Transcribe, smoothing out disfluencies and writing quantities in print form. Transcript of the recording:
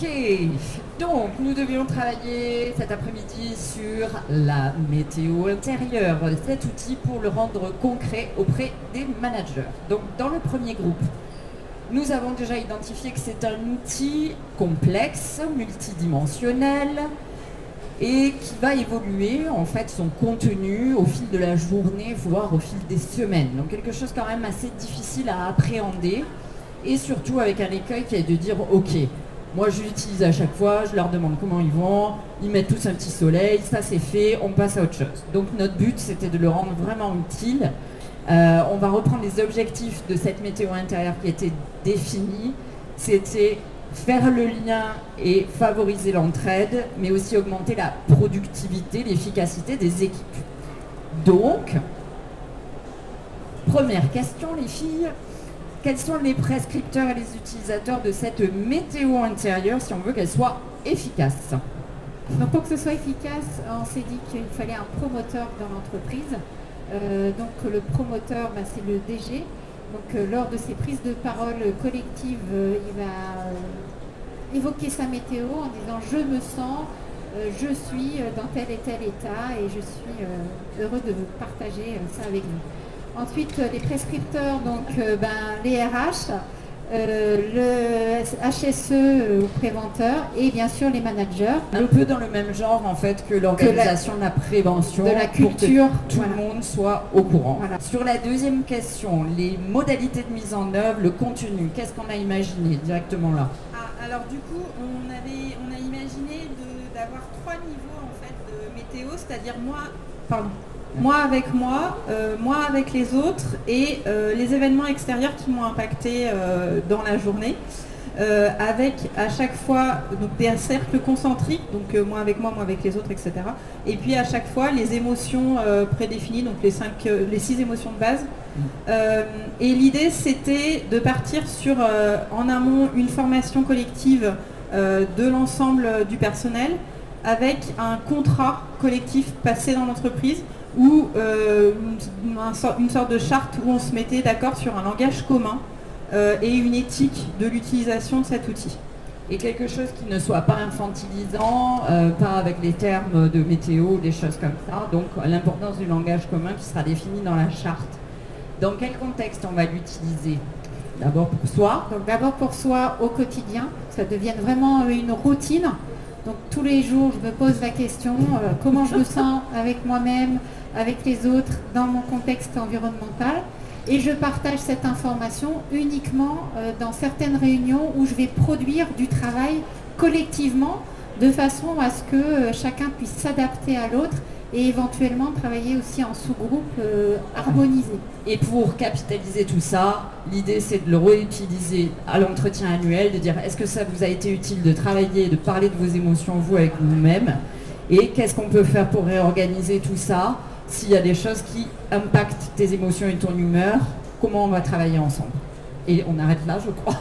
Ok, donc nous devions travailler cet après-midi sur la météo intérieure, cet outil pour le rendre concret auprès des managers. Donc dans le premier groupe, nous avons déjà identifié que c'est un outil complexe, multidimensionnel et qui va évoluer en fait son contenu au fil de la journée, voire au fil des semaines. Donc quelque chose quand même assez difficile à appréhender et surtout avec un écueil qui est de dire ok, moi je l'utilise à chaque fois, je leur demande comment ils vont, ils mettent tous un petit soleil, ça c'est fait, on passe à autre chose. Donc notre but c'était de le rendre vraiment utile. On va reprendre les objectifs de cette météo intérieure qui étaient définis. C'était faire le lien et favoriser l'entraide, mais aussi augmenter la productivité, l'efficacité des équipes. Donc, première question les filles, quels sont les prescripteurs et les utilisateurs de cette météo intérieure si on veut qu'elle soit efficace? Donc pour que ce soit efficace, on s'est dit qu'il fallait un promoteur dans l'entreprise. Donc le promoteur, c'est le DG. Donc lors de ses prises de parole collectives, il va évoquer sa météo en disant « je me sens, je suis dans tel et tel état et je suis heureux de partager ça avec vous ». Ensuite, les prescripteurs, donc les RH, le HSE ou préventeur et bien sûr les managers. Un peu dans le même genre en fait que l'organisation de la prévention, de la culture, pour que tout le monde soit au courant. Voilà. Sur la deuxième question, les modalités de mise en œuvre, le contenu, qu'est-ce qu'on a imaginé directement là? Alors du coup, on a imaginé d'avoir 3 niveaux en fait de météo, c'est-à-dire moi avec moi, moi avec les autres et les événements extérieurs qui m'ont impacté dans la journée, avec à chaque fois donc, des cercles concentriques, donc moi avec les autres, etc. Et puis à chaque fois les émotions prédéfinies, donc les 6 émotions de base. Et l'idée c'était de partir sur en amont une formation collective de l'ensemble du personnel avec un contrat collectif passé dans l'entreprise ou une sorte de charte où on se mettait d'accord sur un langage commun et une éthique de l'utilisation de cet outil. Et quelque chose qui ne soit pas infantilisant, pas avec les termes de météo, des choses comme ça. Donc l'importance du langage commun qui sera défini dans la charte. Dans quel contexte on va l'utiliser? D'abord pour soi. Donc d'abord pour soi au quotidien, ça devienne vraiment une routine. Donc tous les jours, je me pose la question, comment je me sens avec moi-même, avec les autres, dans mon contexte environnemental. Et je partage cette information uniquement dans certaines réunions où je vais produire du travail collectivement de façon à ce que chacun puisse s'adapter à l'autre et éventuellement travailler aussi en sous-groupe harmonisé. Et pour capitaliser tout ça, l'idée c'est de le réutiliser à l'entretien annuel, de dire est-ce que ça vous a été utile de travailler, de parler de vos émotions vous avec vous-même et qu'est-ce qu'on peut faire pour réorganiser tout ça s'il y a des choses qui impactent tes émotions et ton humeur, comment on va travailler ensemble. Et on arrête là je crois.